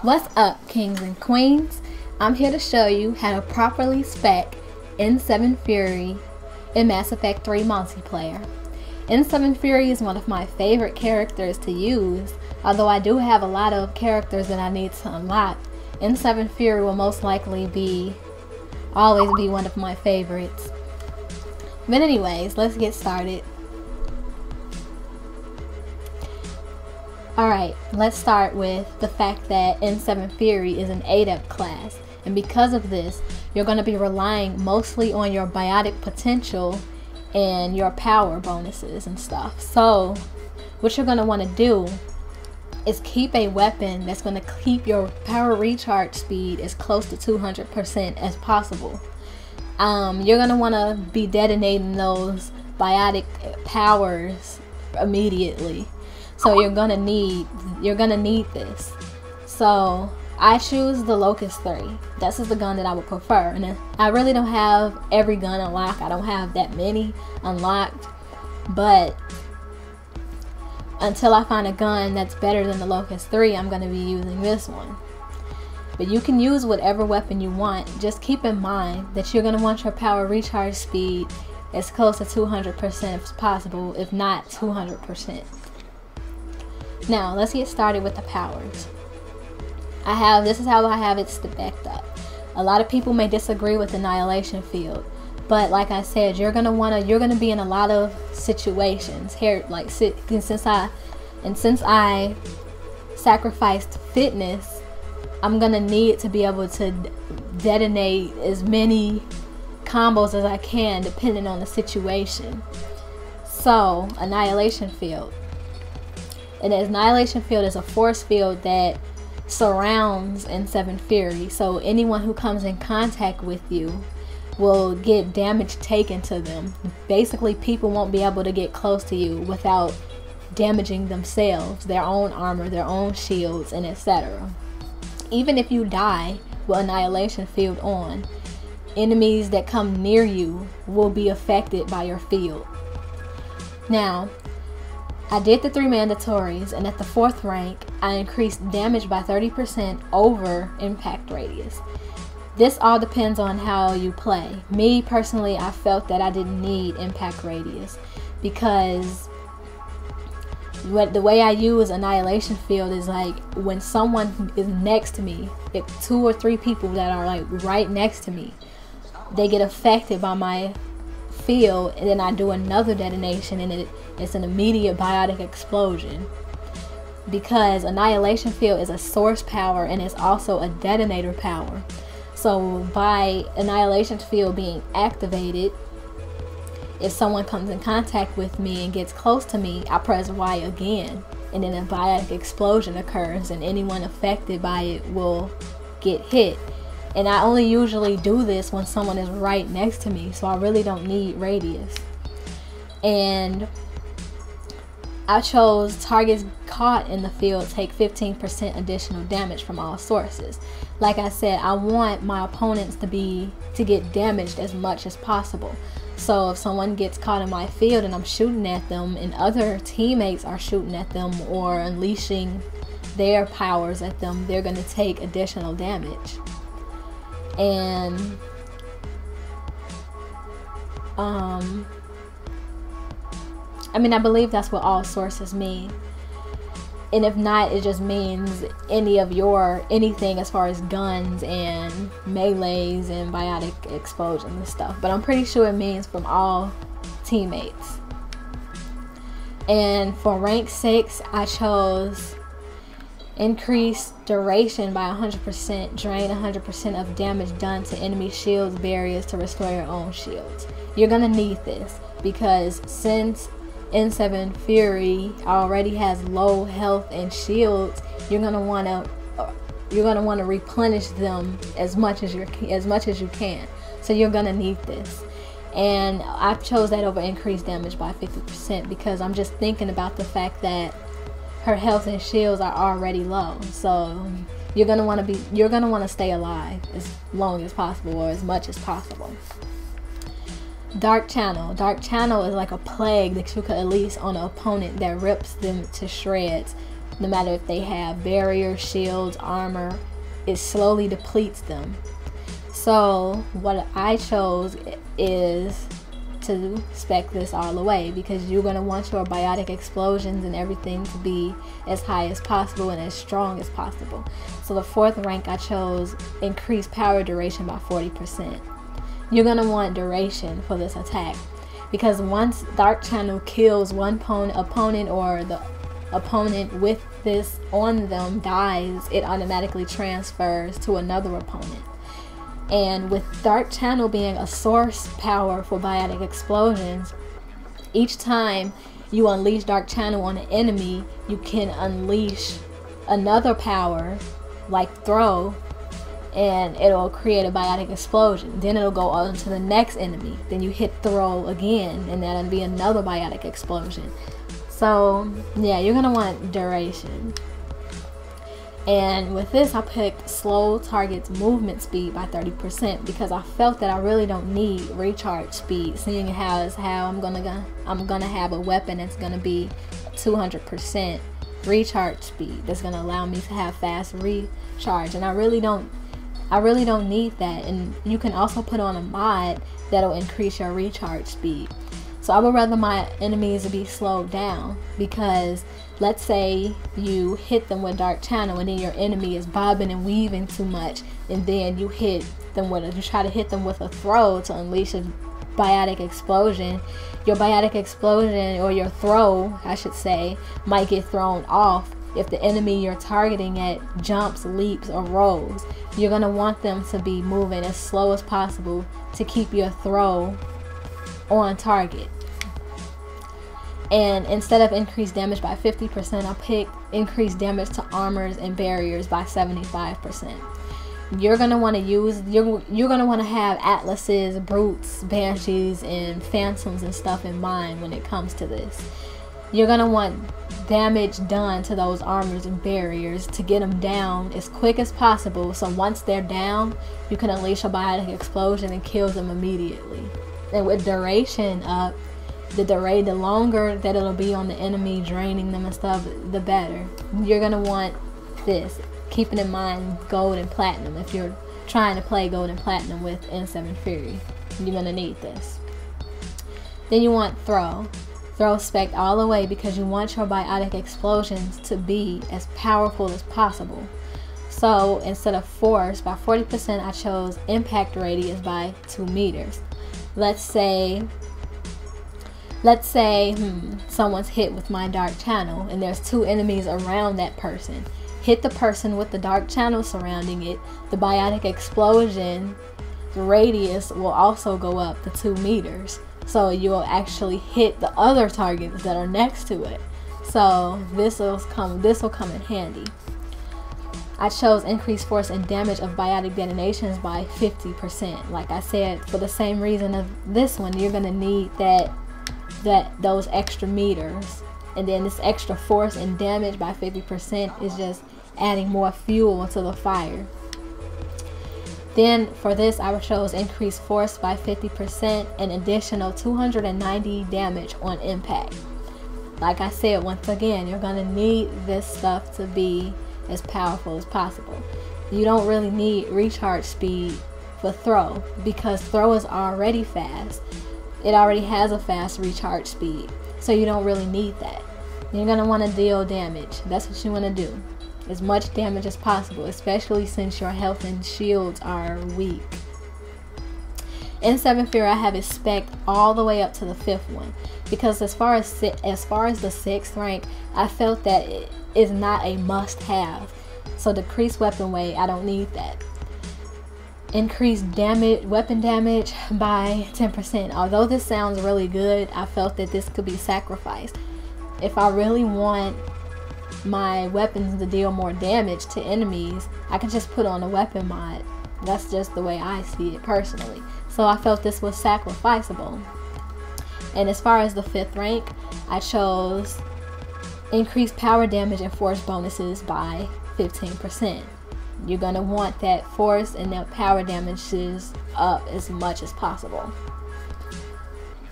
What's up, kings and queens? I'm here to show you how to properly spec N7 Fury in Mass Effect 3 multiplayer. N7 Fury is one of my favorite characters to use. Although I do have a lot of characters that I need to unlock, N7 Fury will most likely always be one of my favorites. But anyways, let's get started. Alright, let's start with the fact that N7 Fury is an adept class, and because of this, you're going to be relying mostly on your biotic potential and your power bonuses and stuff. So, what you're going to want to do is keep a weapon that's going to keep your power recharge speed as close to 200% as possible. You're going to want to be detonating those biotic powers immediately. So you're gonna need this. So I choose the Locust 3. This is the gun that I would prefer. And I really don't have every gun unlocked. I don't have that many unlocked. But until I find a gun that's better than the Locust 3, I'm gonna be using this one. But you can use whatever weapon you want. Just keep in mind that you're gonna want your power recharge speed as close to 200% as possible, if not 200%. Now, let's get started with the powers. This is how I have it specced up. A lot of people may disagree with Annihilation Field, but like I said, you're gonna be in a lot of situations here. Like since I sacrificed fitness, I'm gonna need to be able to detonate as many combos as I can, depending on the situation. So, Annihilation Field. And the Annihilation Field is a force field that surrounds N7 Fury. So anyone who comes in contact with you will get damage taken to them. Basically, people won't be able to get close to you without damaging themselves, their own armor, their own shields, and etc. Even if you die with Annihilation Field on, enemies that come near you will be affected by your field. Now, I did the 3 mandatories, and at the 4th rank, I increased damage by 30% over impact radius. This all depends on how you play. Me, personally, I felt that I didn't need impact radius because the way I use Annihilation Field is like when someone is next to me, if 2 or 3 people that are like right next to me, they get affected by my field, and then I do another detonation, and it's an immediate biotic explosion. Because Annihilation Field is a source power and it's also a detonator power. So by Annihilation Field being activated, if someone comes in contact with me and gets close to me, I press Y again, and then a biotic explosion occurs, and anyone affected by it will get hit. And I only usually do this when someone is right next to me, so I really don't need radius. And I chose targets caught in the field take 15% additional damage from all sources. Like I said, I want my opponents to get damaged as much as possible. So if someone gets caught in my field and I'm shooting at them and other teammates are shooting at them or unleashing their powers at them, they're going to take additional damage. And I believe that's what all sources mean. And if not, it just means anything as far as guns and melees and biotic explosions and stuff. But I'm pretty sure it means from all teammates. And for rank 6, I chose increase duration by 100%, drain 100% of damage done to enemy shields, barriers to restore your own shields. You're gonna need this because since N7 Fury already has low health and shields, you're gonna wanna replenish them as much as you can. So you're gonna need this. And I chose that over increased damage by 50% because I'm just thinking about the fact that her health and shields are already low. So you're gonna want to stay alive as long as possible or as much as possible. Dark Channel. Dark Channel is like a plague that you could unleash on an opponent that rips them to shreds no matter if they have barriers, shields, armor. It slowly depletes them. So what I chose is to spec this all the way, because you're going to want your biotic explosions and everything to be as high as possible and as strong as possible. So the 4th rank, I chose increased power duration by 40%. You're going to want duration for this attack, because once Dark Channel kills one opponent, or the opponent with this on them dies, it automatically transfers to another opponent. And with Dark Channel being a source power for biotic explosions, each time you unleash Dark Channel on an enemy, you can unleash another power like throw, and it'll create a biotic explosion. Then it'll go on to the next enemy. Then you hit throw again, and that'll be another biotic explosion. So yeah, you're gonna want duration. And with this, I picked slow targets movement speed by 30%, because I felt that I really don't need recharge speed, seeing as how I'm gonna have a weapon that's gonna be 200% recharge speed. That's gonna allow me to have fast recharge, and I really don't need that. And you can also put on a mod that'll increase your recharge speed. So I would rather my enemies to be slowed down, because let's say you hit them with Dark Channel and then your enemy is bobbing and weaving too much, and then you try to hit them with a throw to unleash a biotic explosion. Your biotic explosion, or your throw I should say, might get thrown off if the enemy you're targeting at jumps, leaps, or rolls. You're going to want them to be moving as slow as possible to keep your throw on target. And instead of increased damage by 50%, I picked increased damage to armors and barriers by 75%. You're gonna want to have atlases, brutes, banshees, and phantoms and stuff in mind when it comes to this. You're gonna want damage done to those armors and barriers to get them down as quick as possible. So once they're down, you can unleash a biotic explosion and kill them immediately. And with duration up, the longer that it'll be on the enemy, draining them and stuff, the better. You're gonna want this, keeping in mind gold and platinum. If you're trying to play gold and platinum with N7 Fury, you're gonna need this. Then you want throw spec all the way, because you want your biotic explosions to be as powerful as possible. So instead of force by 40%, I chose impact radius by 2 meters. Let's say someone's hit with my Dark Channel and there's 2 enemies around that person. Hit the person with the Dark Channel surrounding it. The biotic explosion, the radius will also go up to 2 meters. So you'll actually hit the other targets that are next to it. So this will come in handy. I chose increased force and damage of biotic detonations by 50%. Like I said, for the same reason of this one, you're gonna need those extra meters, and then this extra force and damage by 50% is just adding more fuel to the fire. Then for this, I chose increased force by 50%, an additional 290 damage on impact. Like I said, once again, you're gonna need this stuff to be as powerful as possible. You don't really need recharge speed for throw, because throw is already fast. It already has a fast recharge speed, so you don't really need that. You're going to want to deal damage. That's what you want to do. As much damage as possible, especially since your health and shields are weak. In 7th Fury, I have it spec all the way up to the 5th one, because as far as the 6th rank, I felt that it is not a must-have. So decreased weapon weight, I don't need that. Increased weapon damage by 10%. Although this sounds really good, I felt that this could be sacrificed. If I really want my weapons to deal more damage to enemies, I can just put on a weapon mod. That's just the way I see it personally. So I felt this was sacrificable. And as far as the 5th rank, I chose increased power damage and force bonuses by 15%. You're going to want that force and that power damages up as much as possible.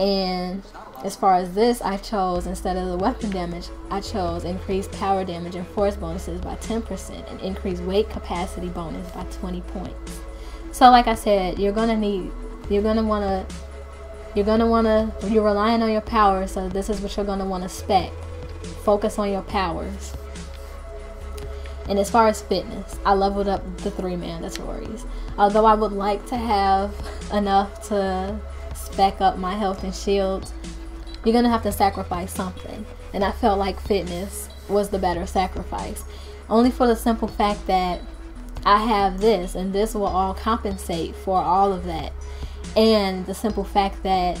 And as far as this, I chose, instead of the weapon damage, I chose increased power damage and force bonuses by 10% and increased weight capacity bonus by 20 points. So like I said, you're relying on your powers, so this is what you're gonna want to spec. Focus on your powers. And as far as fitness, I leveled up the 3 mandatories. Although I would like to have enough to spec up my health and shields, you're gonna have to sacrifice something. And I felt like fitness was the better sacrifice. Only for the simple fact that I have this, and this will all compensate for all of that. And the simple fact that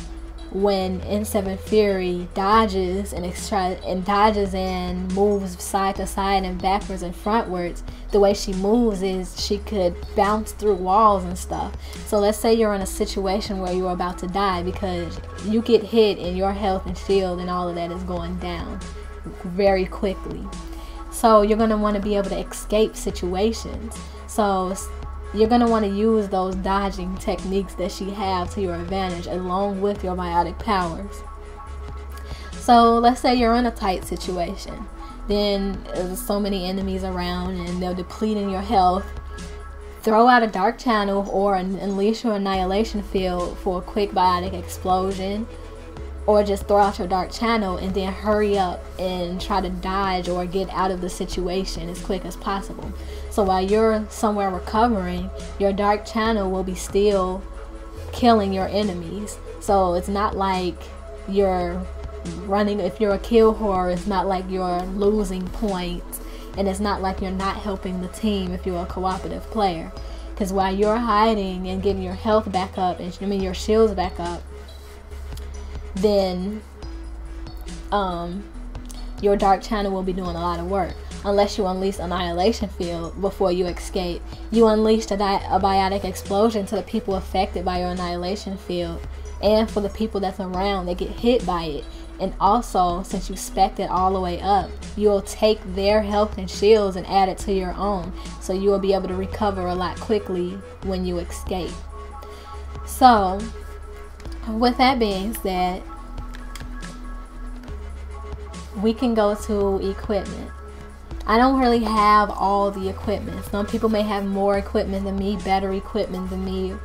when N7 Fury dodges and moves side to side and backwards and frontwards, the way she moves is she could bounce through walls and stuff. So let's say you're in a situation where you're about to die because you get hit and your health and shield and all of that is going down very quickly. So you're going to want to be able to escape situations. So you're going to want to use those dodging techniques that she has to your advantage along with your biotic powers. So let's say you're in a tight situation. Then there's so many enemies around and they're depleting your health. Throw out a dark channel or unleash your annihilation field for a quick biotic explosion. Or just throw out your dark channel and then hurry up and try to dodge or get out of the situation as quick as possible. So while you're somewhere recovering, your dark channel will be still killing your enemies. So it's not like you're running, if you're a kill whore, it's not like you're losing points, and it's not like you're not helping the team if you're a cooperative player. Because while you're hiding and getting your health back up, and your shields back up, then your dark channel will be doing a lot of work. Unless you unleash annihilation field before you escape. You unleashed a biotic explosion to the people affected by your annihilation field, and for the people that's around that get hit by it. And also, since you spec'd it all the way up, you'll take their health and shields and add it to your own, so you will be able to recover a lot quickly when you escape. So with that being said, we can go to equipment. I don't really have all the equipment. Some people may have more equipment than me, better equipment than me,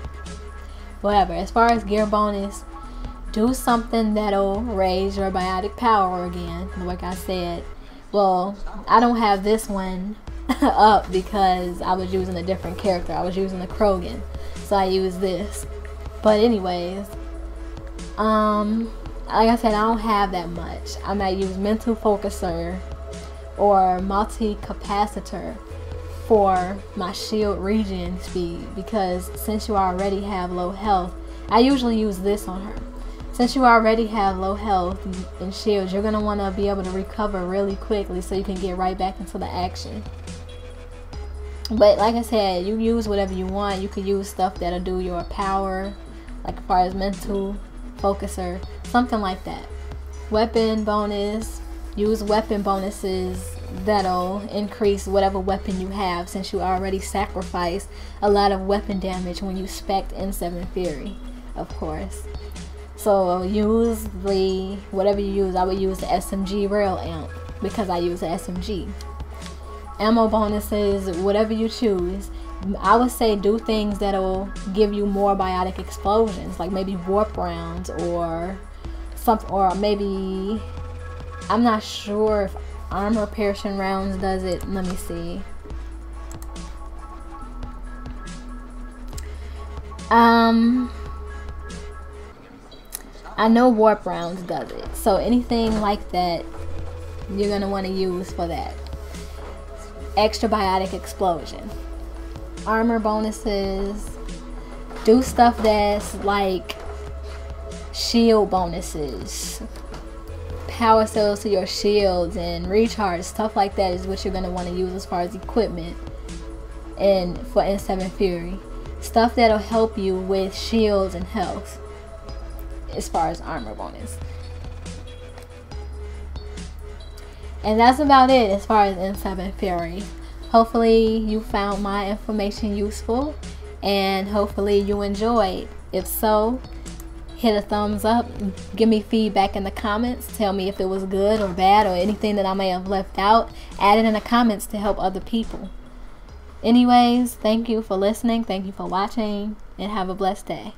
whatever. As far as gear bonus, do something that'll raise your biotic power again, like I said. Well, I don't have this one up because I was using a different character. I was using a Krogan, so I used this. But anyways, like I said, I don't have that much. I might use mental focuser or multi-capacitor for my shield regen speed, because since you already have low health, I usually use this on her. Since you already have low health and shields, you're going to want to be able to recover really quickly so you can get right back into the action. But like I said, you use whatever you want. You could use stuff that'll do your power, like as far as mental focuser, something like that. Weapon bonus, use weapon bonuses that'll increase whatever weapon you have, since you already sacrificed a lot of weapon damage when you spec'd N7 Fury, of course. So use the, whatever you use. I would use the SMG rail amp because I use the SMG. Ammo bonuses, whatever you choose. I would say do things that'll give you more biotic explosions, like maybe warp rounds or something, or maybe, I'm not sure if armor piercing rounds does it. Let me see. I know warp rounds does it, so anything like that you're gonna want to use for that. Extra biotic explosion. Armor bonuses, do stuff that's like shield bonuses, power cells to your shields and recharge, stuff like that is what you're going to want to use as far as equipment. And for N7 Fury, stuff that'll help you with shields and health as far as armor bonus. And that's about it as far as N7 Fury. Hopefully you found my information useful, and hopefully you enjoyed. If so, hit a thumbs up, give me feedback in the comments, tell me if it was good or bad or anything that I may have left out. Add it in the comments to help other people. Anyways, thank you for listening, thank you for watching, and have a blessed day.